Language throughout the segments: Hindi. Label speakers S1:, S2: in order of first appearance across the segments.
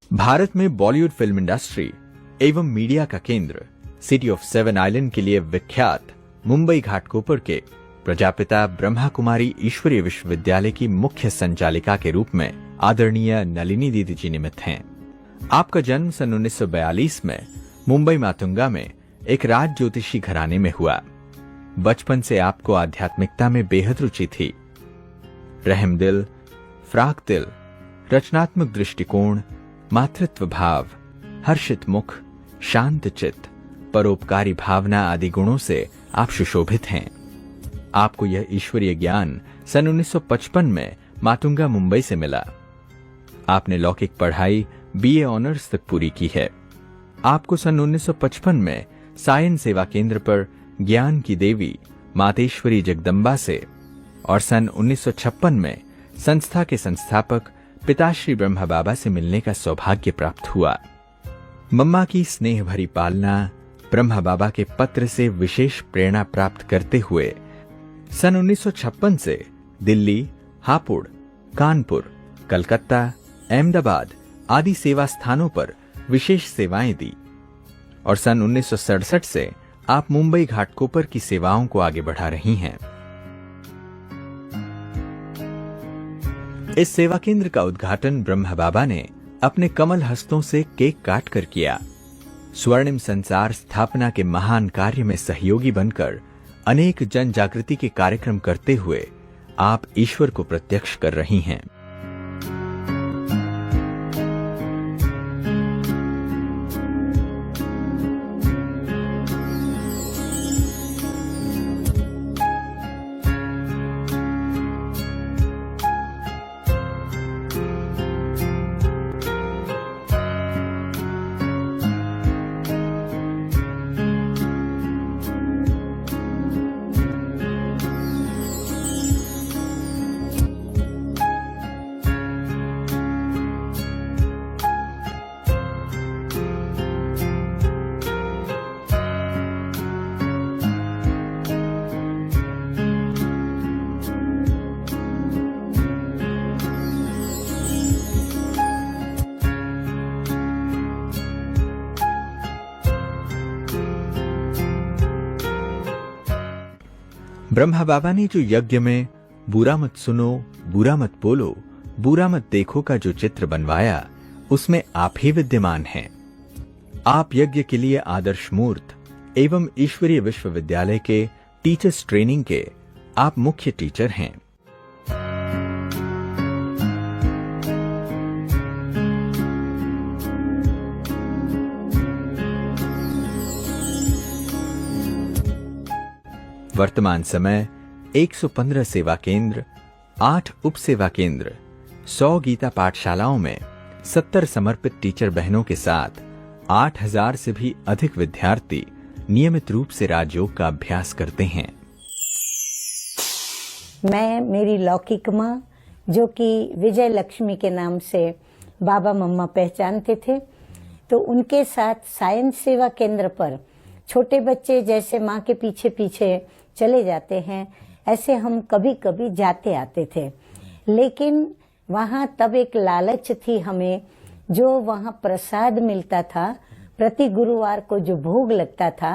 S1: भारत में बॉलीवुड फिल्म इंडस्ट्री एवं मीडिया का केंद्र, सिटी ऑफ सेवन आइलैंड के लिए विख्यात मुंबई घाटकोपर के प्रजापिता ब्रह्मा कुमारी ईश्वरीय विश्वविद्यालय की मुख्य संचालिका के रूप में आदरणीय नलिनी दीदी जी निमित्त हैं। आपका जन्म सन 1942 में मुंबई मातुंगा में एक राज ज्योतिषी घराने में हुआ। बचपन से आपको आध्यात्मिकता में बेहद रुचि थी। रहमदिल, फ्राक दिल, रचनात्मक दृष्टिकोण, मातृत्व भाव, हर्षित मुख, शांत चित्त, परोपकारी भावना आदि गुणों से आप सुशोभित हैं। आपको यह ईश्वरीय ज्ञान सन 1955 में मातुंगा मुंबई से मिला। आपने लौकिक पढ़ाई बीए ऑनर्स तक पूरी की है। आपको सन 1955 में सायन सेवा केंद्र पर ज्ञान की देवी मातेश्वरी जगदम्बा से और सन 1956 में संस्था के संस्थापक पिताश्री ब्रह्मा बाबा से मिलने का सौभाग्य प्राप्त हुआ। मम्मा की स्नेह भरी पालना, ब्रह्मा बाबा के पत्र से विशेष प्रेरणा प्राप्त करते हुए सन 1956 से दिल्ली, हापुड़, कानपुर, कलकत्ता, अहमदाबाद आदि सेवा स्थानों पर विशेष सेवाएं दी और सन 1967 से आप मुंबई घाटकोपर की सेवाओं को आगे बढ़ा रही हैं। इस सेवा केंद्र का उद्घाटन ब्रह्मा बाबा ने अपने कमल हस्तों से केक काट कर किया। स्वर्णिम संसार स्थापना के महान कार्य में सहयोगी बनकर अनेक जन जागृति के कार्यक्रम करते हुए आप ईश्वर को प्रत्यक्ष कर रही हैं। ब्रह्मा बाबा ने जो यज्ञ में बुरा मत सुनो, बुरा मत बोलो, बुरा मत देखो का जो चित्र बनवाया, उसमें आप ही विद्यमान हैं। आप यज्ञ के लिए आदर्श मूर्त एवं ईश्वरीय विश्वविद्यालय के टीचर्स ट्रेनिंग के आप मुख्य टीचर हैं। वर्तमान समय 115 सेवा केंद्र, 8 उप सेवा केंद्र, 100 गीता पाठशालाओं में 70 समर्पित टीचर बहनों के साथ 8000 से भी अधिक विद्यार्थी नियमित रूप से राजयोग का अभ्यास करते हैं।
S2: मेरी लौकिक माँ, जो कि विजय लक्ष्मी के नाम से बाबा मम्मा पहचानते थे, तो उनके साथ सायंस सेवा केंद्र पर छोटे बच्चे जैसे माँ के पीछे पीछे चले जाते हैं, ऐसे हम कभी कभी जाते आते थे। लेकिन वहाँ तब एक लालच थी हमें, जो वहाँ प्रसाद मिलता था, प्रति गुरुवार को जो भोग लगता था,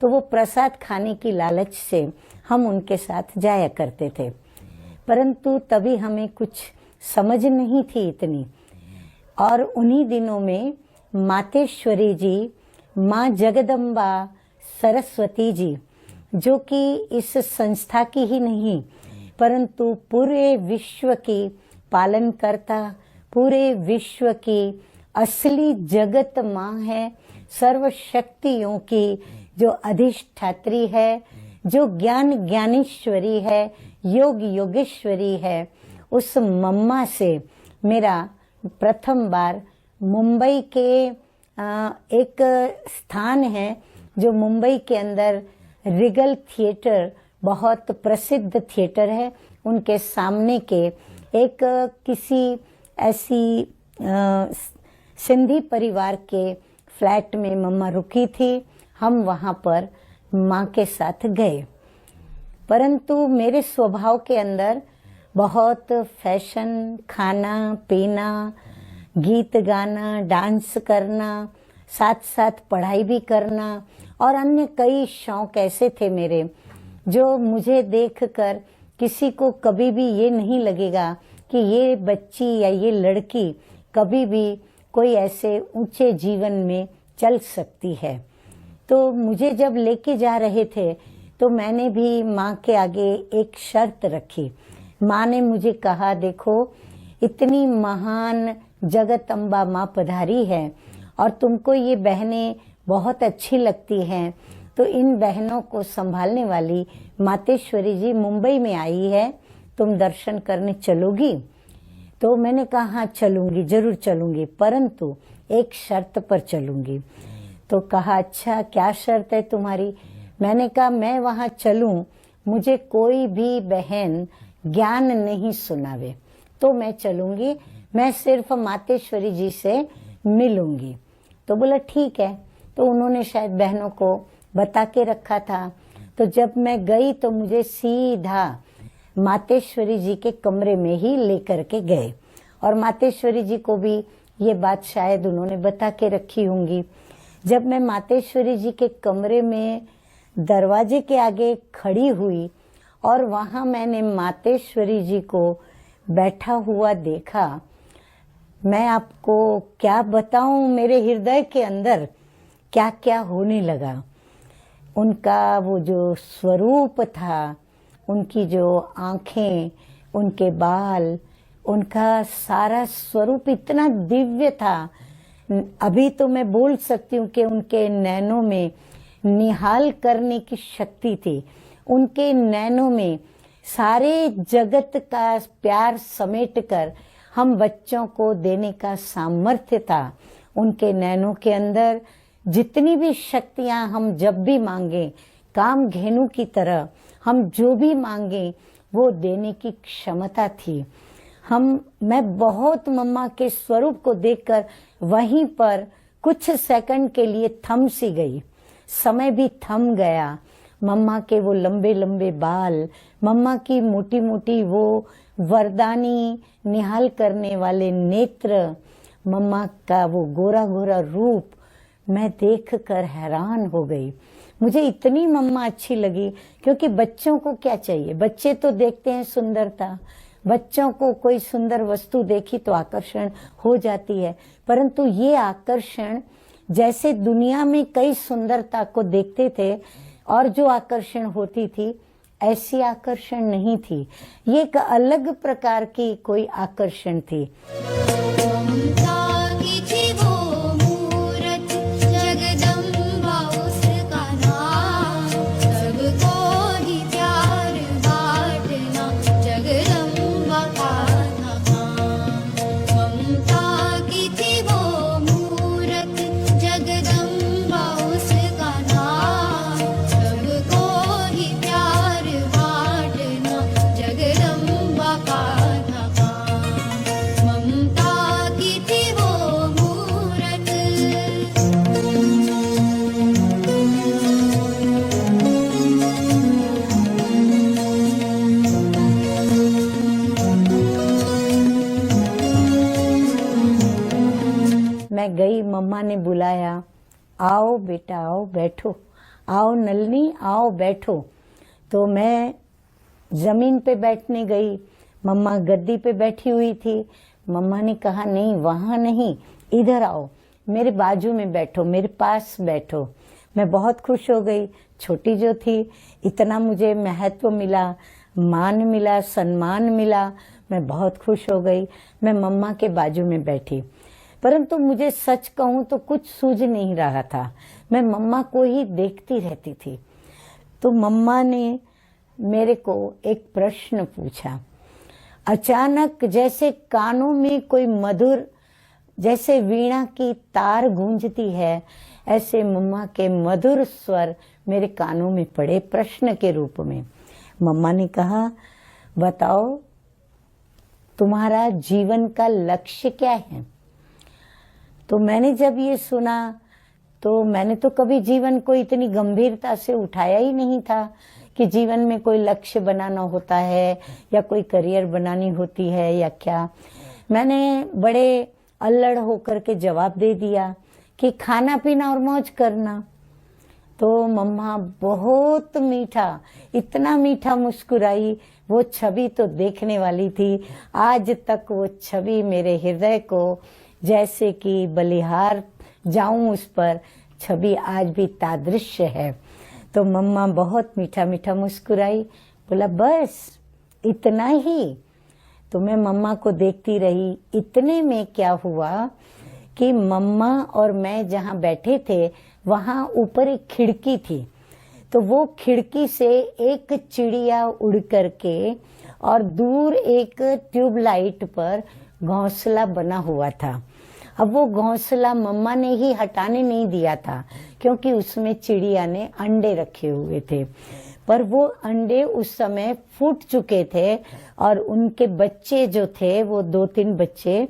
S2: तो वो प्रसाद खाने की लालच से हम उनके साथ जाया करते थे। परंतु तभी हमें कुछ समझ नहीं थी इतनी। और उन्हीं दिनों में मातेश्वरी जी, माँ जगदम्बा सरस्वती जी, जो कि इस संस्था की ही नहीं परंतु पूरे विश्व की पालनकर्ता, पूरे विश्व की असली जगत माँ है, सर्व शक्तियों की जो अधिष्ठात्री है, जो ज्ञान ज्ञानेश्वरी है, योग योगेश्वरी है, उस मम्मा से मेरा प्रथम बार मुंबई के एक स्थान है जो मुंबई के अंदर रिगल थिएटर, बहुत प्रसिद्ध थिएटर है, उनके सामने के एक किसी ऐसी सिंधी परिवार के फ्लैट में मम्मा रुकी थी। हम वहाँ पर माँ के साथ गए, परंतु मेरे स्वभाव के अंदर बहुत फैशन, खाना पीना, गीत गाना, डांस करना, साथ साथ पढ़ाई भी करना और अन्य कई शौक ऐसे थे मेरे जो मुझे देखकर किसी को कभी भी ये नहीं लगेगा कि ये बच्ची या ये लड़की कभी भी कोई ऐसे ऊंचे जीवन में चल सकती है। तो मुझे जब लेके जा रहे थे तो मैंने भी माँ के आगे एक शर्त रखी। माँ ने मुझे कहा, देखो इतनी महान जगत अम्बा माँ पधारी है और तुमको ये बहनें बहुत अच्छी लगती हैं, तो इन बहनों को संभालने वाली मातेश्वरी जी मुंबई में आई है, तुम दर्शन करने चलोगी? तो मैंने कहा हाँ चलूंगी, जरूर चलूंगी, परंतु एक शर्त पर चलूंगी। तो कहा अच्छा क्या शर्त है तुम्हारी? मैंने कहा मैं वहां चलूं, मुझे कोई भी बहन ज्ञान नहीं सुनावे तो मैं चलूंगी, मैं सिर्फ मातेश्वरी जी से मिलूंगी। तो बोला ठीक है। तो उन्होंने शायद बहनों को बता के रखा था। तो जब मैं गई तो मुझे सीधा मातेश्वरी जी के कमरे में ही लेकर के गए और मातेश्वरी जी को भी ये बात शायद उन्होंने बता के रखी होंगी। जब मैं मातेश्वरी जी के कमरे में दरवाजे के आगे खड़ी हुई और वहां मैंने मातेश्वरी जी को बैठा हुआ देखा, मैं आपको क्या बताऊं मेरे हृदय के अंदर क्या क्या होने लगा। उनका वो जो स्वरूप था, उनकी जो आंखें, उनके बाल, उनका सारा स्वरूप इतना दिव्य था। अभी तो मैं बोल सकती हूँ कि उनके नैनों में निहाल करने की शक्ति थी। उनके नैनों में सारे जगत का प्यार समेट कर हम बच्चों को देने का सामर्थ्य था। उनके नैनों के अंदर जितनी भी शक्तियां हम जब भी मांगे, काम घेनु की तरह हम जो भी मांगे वो देने की क्षमता थी। मैं बहुत मम्मा के स्वरूप को देखकर वहीं पर कुछ सेकंड के लिए थम सी गई। समय भी थम गया। मम्मा के वो लंबे लंबे बाल, मम्मा की मोटी मोटी वो वरदानी निहाल करने वाले नेत्र, मम्मा का वो गोरा गोरा रूप, मैं देखकर हैरान हो गई। मुझे इतनी मम्मा अच्छी लगी क्योंकि बच्चों को क्या चाहिए, बच्चे तो देखते हैं सुंदरता, बच्चों को कोई सुंदर वस्तु देखी तो आकर्षण हो जाती है, परंतु ये आकर्षण जैसे दुनिया में कई सुंदरता को देखते थे और जो आकर्षण होती थी, ऐसी आकर्षण नहीं थी। ये एक अलग प्रकार की कोई आकर्षण थी। मैं गई, मम्मा ने बुलाया, आओ बेटा आओ बैठो, आओ नलनी आओ बैठो। तो मैं जमीन पे बैठने गई, मम्मा गद्दी पे बैठी हुई थी। मम्मा ने कहा नहीं वहां नहीं, इधर आओ, मेरे बाजू में बैठो, मेरे पास बैठो। मैं बहुत खुश हो गई। छोटी जो थी, इतना मुझे महत्व मिला, मान मिला, सम्मान मिला, मैं बहुत खुश हो गई। मैं मम्मा के बाजू में बैठी, परंतु मुझे सच कहूं तो कुछ सूझ नहीं रहा था। मैं मम्मा को ही देखती रहती थी। तो मम्मा ने मेरे को एक प्रश्न पूछा। अचानक जैसे कानों में कोई मधुर, जैसे वीणा की तार गूंजती है, ऐसे मम्मा के मधुर स्वर मेरे कानों में पड़े प्रश्न के रूप में। मम्मा ने कहा, बताओ तुम्हारा जीवन का लक्ष्य क्या है? तो मैंने जब ये सुना तो मैंने तो कभी जीवन को इतनी गंभीरता से उठाया ही नहीं था कि जीवन में कोई लक्ष्य बनाना होता है या कोई करियर बनानी होती है या क्या। मैंने बड़े अल्लड़ होकर के जवाब दे दिया कि खाना पीना और मौज करना। तो मम्मा बहुत मीठा, इतना मीठा मुस्कुराई। वो छवि तो देखने वाली थी। आज तक वो छवि मेरे हृदय को जैसे कि बलिहार जाऊं उस पर, छवि आज भी तादृश्य है। तो मम्मा बहुत मीठा मीठा मुस्कुराई, बोला बस इतना ही। तो मैं मम्मा को देखती रही। इतने में क्या हुआ कि मम्मा और मैं जहाँ बैठे थे वहाँ ऊपर एक खिड़की थी। तो वो खिड़की से एक चिड़िया उड़ करके और दूर एक ट्यूबलाइट पर घोंसला बना हुआ था। अब वो घोंसला मम्मा ने ही हटाने नहीं दिया था, क्योंकि उसमें चिड़िया ने अंडे रखे हुए थे। पर वो अंडे उस समय फूट चुके थे और उनके बच्चे जो थे, वो 2-3 बच्चे,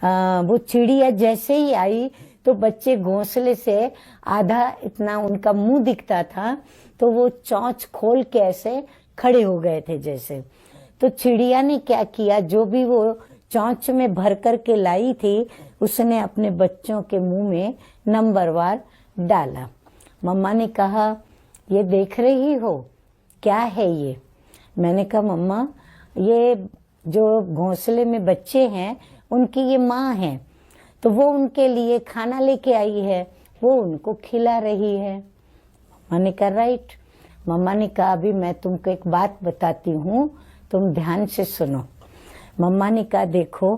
S2: वो चिड़िया जैसे ही आई तो बच्चे घोंसले से आधा इतना उनका मुंह दिखता था, तो वो चोंच खोल के ऐसे खड़े हो गए थे जैसे। तो चिड़िया ने क्या किया, जो भी वो चोंच में भर कर के लाई थी, उसने अपने बच्चों के मुंह में नंबरवार डाला। मम्मा ने कहा, ये देख रही हो क्या है ये? मैंने कहा मम्मा, ये जो घोंसले में बच्चे हैं उनकी ये माँ है, तो वो उनके लिए खाना लेके आई है, वो उनको खिला रही है। मम्मा ने कहा राइट। मम्मा ने कहा अभी मैं तुमको एक बात बताती हूँ, तुम ध्यान से सुनो। मम्मा ने कहा देखो,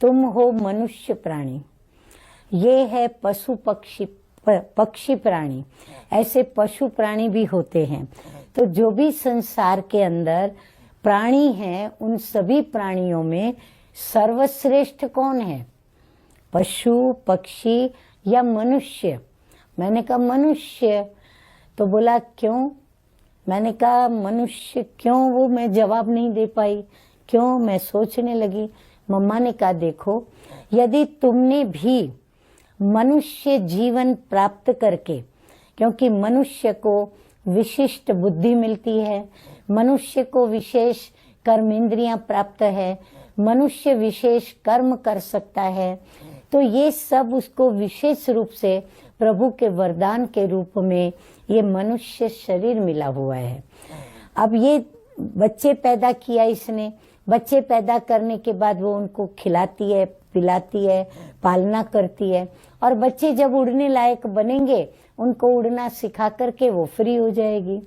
S2: तुम हो मनुष्य प्राणी, ये है पशु पक्षी प्राणी, ऐसे पशु प्राणी भी होते हैं। तो जो भी संसार के अंदर प्राणी हैं, उन सभी प्राणियों में सर्वश्रेष्ठ कौन है? पशु, पक्षी या मनुष्य? मैंने कहा मनुष्य। तो बोला क्यों? मैंने कहा मनुष्य क्यों, वो मैं जवाब नहीं दे पाई। क्यों? मैं सोचने लगी। मम्मा ने कहा देखो, यदि तुमने भी मनुष्य जीवन प्राप्त करके, क्योंकि मनुष्य को विशिष्ट बुद्धि मिलती है, मनुष्य को विशेष कर्मेंद्रियां प्राप्त है, मनुष्य विशेष कर्म कर सकता है, तो ये सब उसको विशेष रूप से प्रभु के वरदान के रूप में ये मनुष्य शरीर मिला हुआ है। अब ये बच्चे पैदा किया इसने, बच्चे पैदा करने के बाद वो उनको खिलाती है, पिलाती है, पालना करती है, और बच्चे जब उड़ने लायक बनेंगे उनको उड़ना सिखा करके वो फ्री हो जाएगी।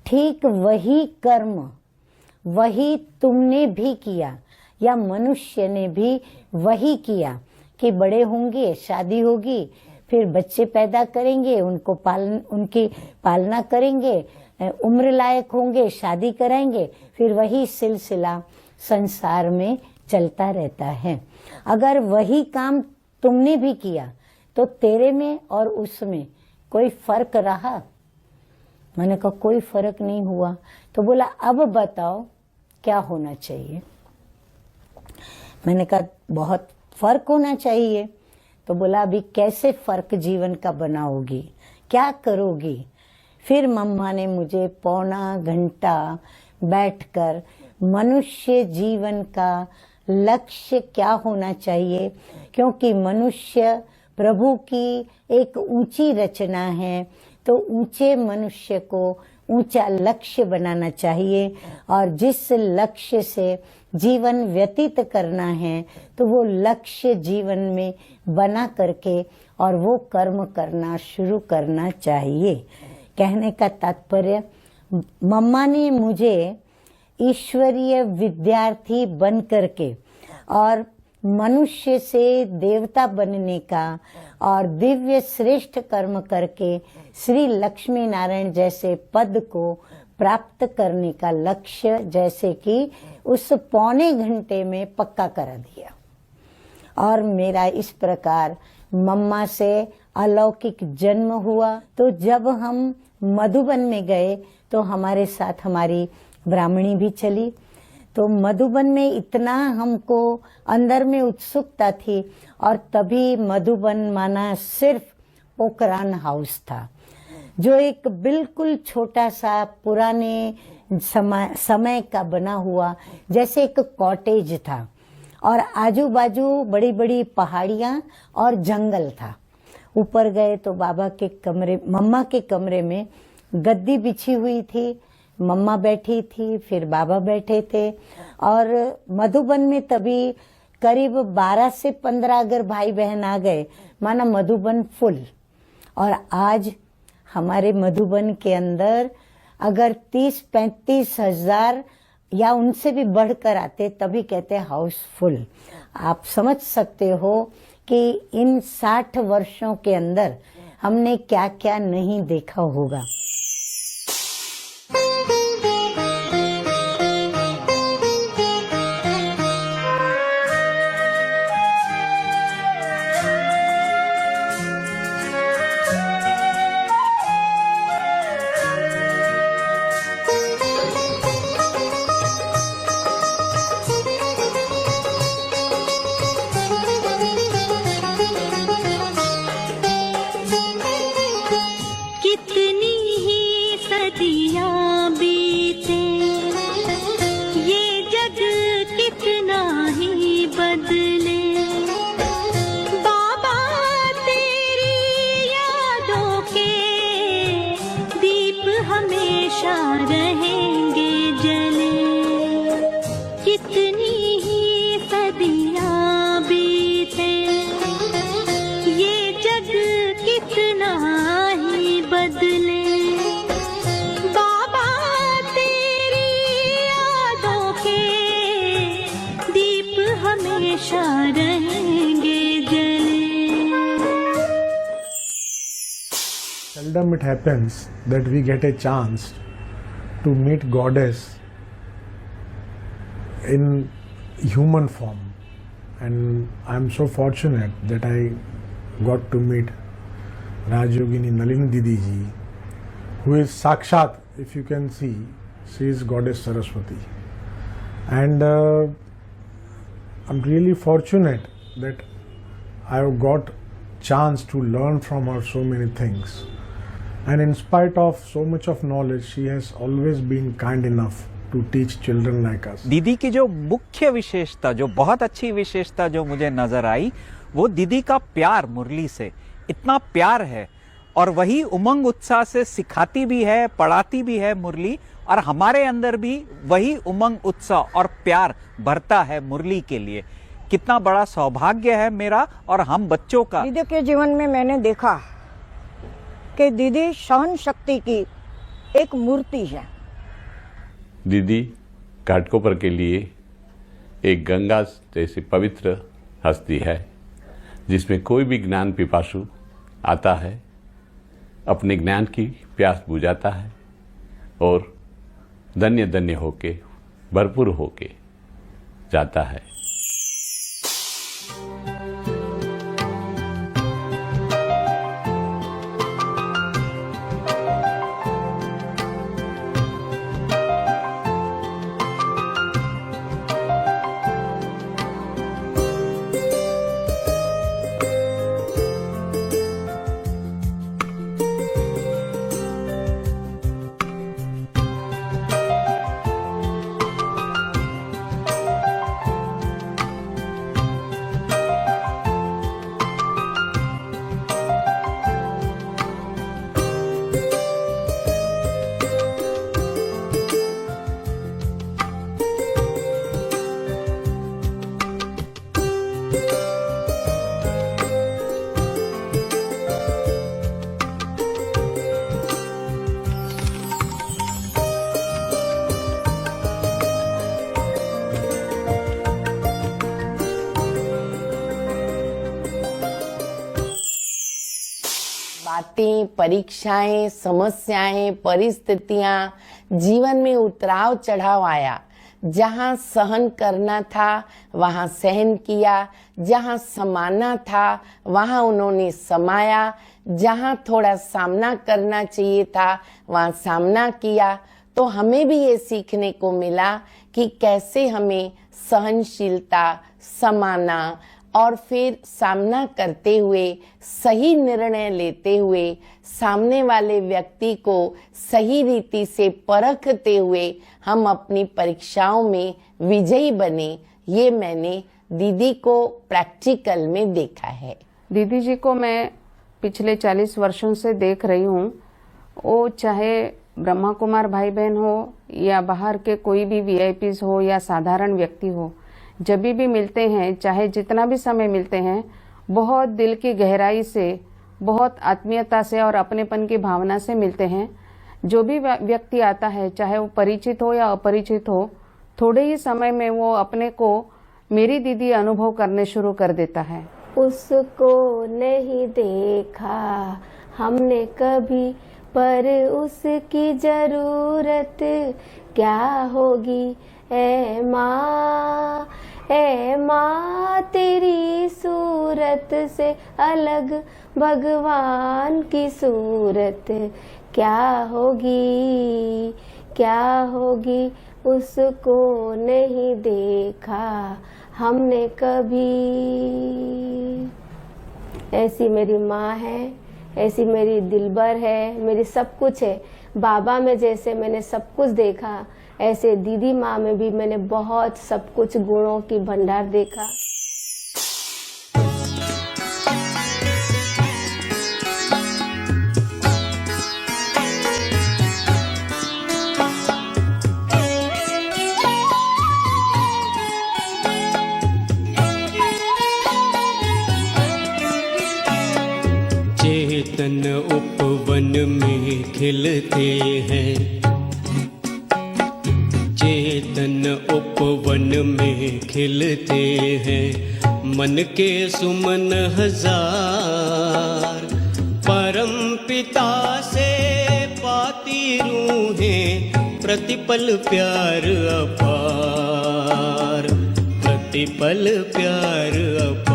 S2: ठीक वही कर्म वही तुमने भी किया, या मनुष्य ने भी वही किया कि बड़े होंगे, शादी होगी, फिर बच्चे पैदा करेंगे, उनकी पालना करेंगे, उम्र लायक होंगे, शादी कराएंगे, फिर वही सिलसिला संसार में चलता रहता है। अगर वही काम तुमने भी किया तो तेरे में और उसमें कोई फर्क रहा? मैंने कहा कोई फर्क नहीं हुआ। तो बोला अब बताओ क्या होना चाहिए? मैंने कहा बहुत फर्क होना चाहिए। तो बोला अभी कैसे फर्क जीवन का बनाओगी, क्या करोगी? फिर मम्मा ने मुझे पौना घंटा बैठकर मनुष्य जीवन का लक्ष्य क्या होना चाहिए, क्योंकि मनुष्य प्रभु की एक ऊंची रचना है, तो ऊंचे मनुष्य को ऊंचा लक्ष्य बनाना चाहिए, और जिस लक्ष्य से जीवन व्यतीत करना है तो वो लक्ष्य जीवन में बना करके और वो कर्म करना शुरू करना चाहिए। कहने का तात्पर्य, मम्मा ने मुझे ईश्वरीय विद्यार्थी बन करके और मनुष्य से देवता बनने का और दिव्य श्रेष्ठ कर्म करके श्री लक्ष्मी नारायण जैसे पद को प्राप्त करने का लक्ष्य जैसे कि उस पौने घंटे में पक्का करा दिया। और मेरा इस प्रकार मम्मा से अलौकिक जन्म हुआ। तो जब हम मधुबन में गए तो हमारे साथ हमारी ब्राह्मणी भी चली। तो मधुबन में इतना हमको अंदर में उत्सुकता थी, और तभी मधुबन माना सिर्फ पोखरान हाउस था, जो एक बिल्कुल छोटा सा पुराने समय का बना हुआ जैसे एक कॉटेज था। और आजू बाजू बड़ी बड़ी पहाड़ियां और जंगल था। ऊपर गए तो मम्मा के कमरे में गद्दी बिछी हुई थी, मम्मा बैठी थी, फिर बाबा बैठे थे। और मधुबन में तभी करीब 12 से 15 अगर भाई बहन आ गए माना मधुबन फुल। और आज हमारे मधुबन के अंदर अगर 30-35 हजार या उनसे भी बढ़कर आते तभी कहते हाउसफुल। आप समझ सकते हो कि इन 60 वर्षों के अंदर हमने क्या क्या नहीं देखा होगा।
S3: कितनी ही सदियां बीते, ये जग कितना ही बदले, बाबा तेरी यादों के दीप हमेशा रहेंगे जले। कितनी ही सदियां बीते, ये जग कितना ही बदले, बाबा तेरी यादों के दीप हमेशा रहेंगे जले।
S4: Seldom it happens that we get a chance to meet Goddess in human form, and I am so fortunate that I got to meet Rajyogini Nalini Didi ji, who is Sakshat, if you can see, she is Goddess Saraswati. And I'm really fortunate that I have got chance to learn from her so many things. And in spite of so much of knowledge, she has always been kind enough to teach children like us.
S5: दीदी की जो मुख्य विशेषता, जो बहुत अच्छी विशेषता जो मुझे नजर आई, वो दीदी का प्यार मुरली से। इतना प्यार है और वही उमंग उत्साह से सिखाती भी है, पढ़ाती भी है मुरली, और हमारे अंदर भी वही उमंग उत्साह और प्यार भरता है मुरली के लिए। कितना बड़ा सौभाग्य है मेरा और हम बच्चों का।
S6: दीदी के जीवन में मैंने देखा कि दीदी सहन शक्ति की एक मूर्ति है।
S7: दीदी घाटकोपर के लिए एक गंगा जैसी पवित्र हस्ती है, जिसमें कोई भी ज्ञान पिपासु आता है, अपने ज्ञान की प्यास बुझाता है और धन्य धन्य होके, भरपूर होके जाता है।
S8: बातें, परीक्षाएं, समस्याएं, परिस्थितियां, जीवन में उतराव चढ़ाव आया। जहां सहन करना था वहां सहन किया, जहां समाना था वहां उन्होंने समाया, जहां थोड़ा सामना करना चाहिए था वहां सामना किया। तो हमें भी ये सीखने को मिला कि कैसे हमें सहनशीलता, समाना और फिर सामना करते हुए, सही निर्णय लेते हुए, सामने वाले व्यक्ति को सही रीति से परखते हुए हम अपनी परीक्षाओं में विजयी बने। ये मैंने दीदी को प्रैक्टिकल में देखा है।
S9: दीदी जी को मैं पिछले 40 वर्षों से देख रही हूँ। वो चाहे ब्रह्मा कुमार भाई बहन हो या बाहर के कोई भी वीआईपीज हो या साधारण व्यक्ति हो, जब भी मिलते हैं, चाहे जितना भी समय मिलते हैं, बहुत दिल की गहराई से, बहुत आत्मीयता से और अपनेपन की भावना से मिलते हैं। जो भी व्यक्ति आता है, चाहे वो परिचित हो या अपरिचित हो, थोड़े ही समय में वो अपने को मेरी दीदी अनुभव करने शुरू कर देता है।
S3: उसको नहीं देखा हमने कभी, पर उसकी जरूरत क्या होगी। ए माँ तेरी सूरत से अलग भगवान की सूरत क्या होगी, क्या होगी। उसको नहीं देखा हमने कभी। ऐसी मेरी माँ है, ऐसी मेरी दिलबर है, मेरी सब कुछ है। बाबा में जैसे मैंने सब कुछ देखा, ऐसे दीदी माँ में भी मैंने बहुत सब कुछ गुणों की भंडार देखा।
S10: चेतन उपवन में खिलते हैं, चेतन उपवन में खिलते हैं, मन के सुमन हजार। परम पिता से पाती रूहें, प्रतिपल प्यार अपार, प्रतिपल प्यार अपार।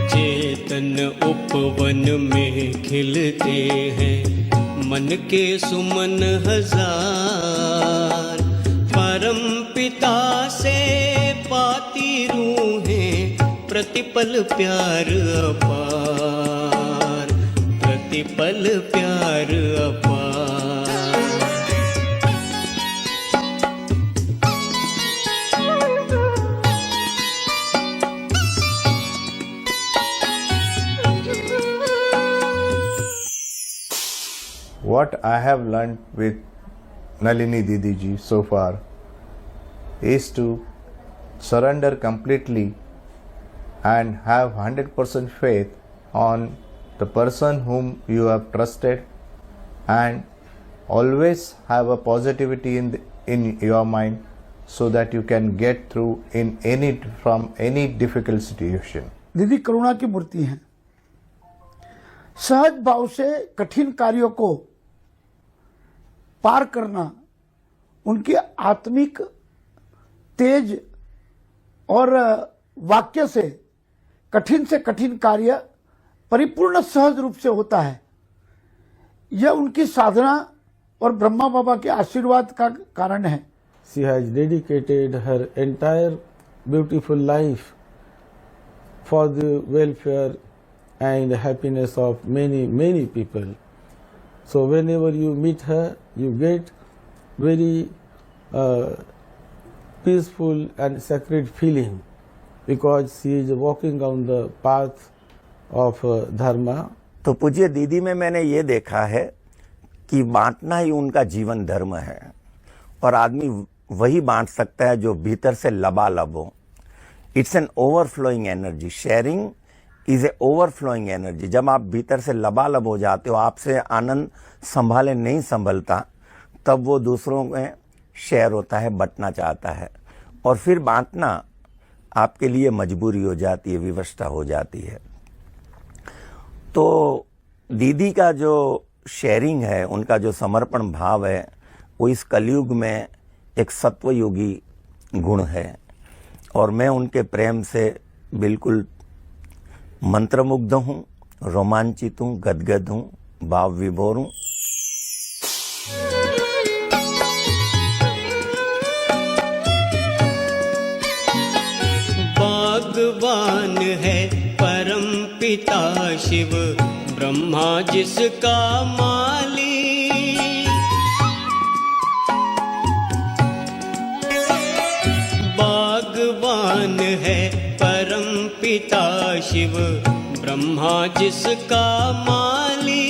S10: चेतन उपवन में खिलते हैं, मन के सुमन हजार। परम पिता से पाती रूहें, प्रतिपल प्यार अपार, प्रतिपल प्यार अपार।
S11: What I have learned with Nalini Didi ji so far is to surrender completely and have 100% faith on the person whom you have trusted, and always have a positivity in your mind so that you can get through from any difficult situation.
S12: दीदी करुणा की मूर्ति हैं। सहज भाव से कठिन कार्यों को पार करना उनकी आत्मिक तेज और वाक्य से कठिन कार्य परिपूर्ण सहज रूप से होता है। यह उनकी साधना और ब्रह्मा बाबा के आशीर्वाद का कारण है।
S13: She has dedicated her entire beautiful life for the welfare and happiness of many people. So whenever you meet her, you get very peaceful and sacred feeling, because she is walking on the path of dharma.
S14: तो पूज्य दीदी में मैंने ये देखा है कि बांटना ही उनका जीवन धर्म है, और आदमी वही बांट सकता है जो भीतर से लबालब हो। It's an overflowing energy. Sharing is a overflowing energy. जब आप भीतर से लबालब हो जाते हो, आपसे आनंद संभाले नहीं संभलता, तब वो दूसरों में शेयर होता है, बंटना चाहता है, और फिर बांटना आपके लिए मजबूरी हो जाती है, विवशता हो जाती है। तो दीदी का जो शेयरिंग है, उनका जो समर्पण भाव है, वो इस कलयुग में एक सत्वयोगी गुण है, और मैं उनके प्रेम से बिल्कुल मंत्रमुग्ध हूँ, रोमांचित हूँ, गदगद हूँ, भाव विभोर हूँ।
S10: भगवान है परम पिता शिव, ब्रह्मा जिसका माली। भगवान शिव ब्रह्मा जिसका माली।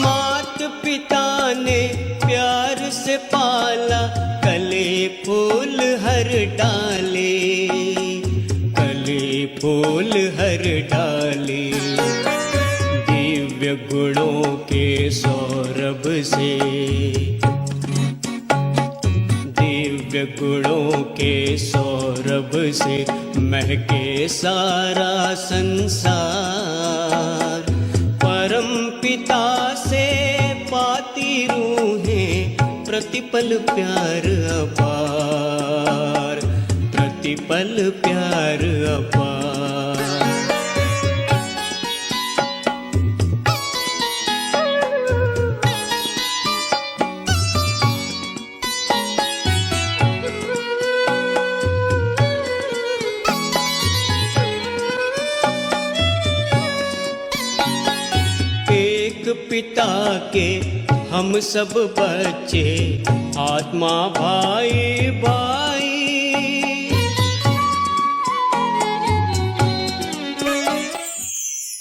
S10: मात पिता ने प्यार से पाला, कले फूल हर डाले, कले फूल हर डाले। दिव्य गुणों के सौरभ से, दिव्य गुणों के सौरभ से महके सारा संसार। परम पिता से पाती रूहें प्रतिपल प्यार अपार, प्रतिपल प्यार अपार। पिता के हम सब बच्चे, आत्मा भाई भाई।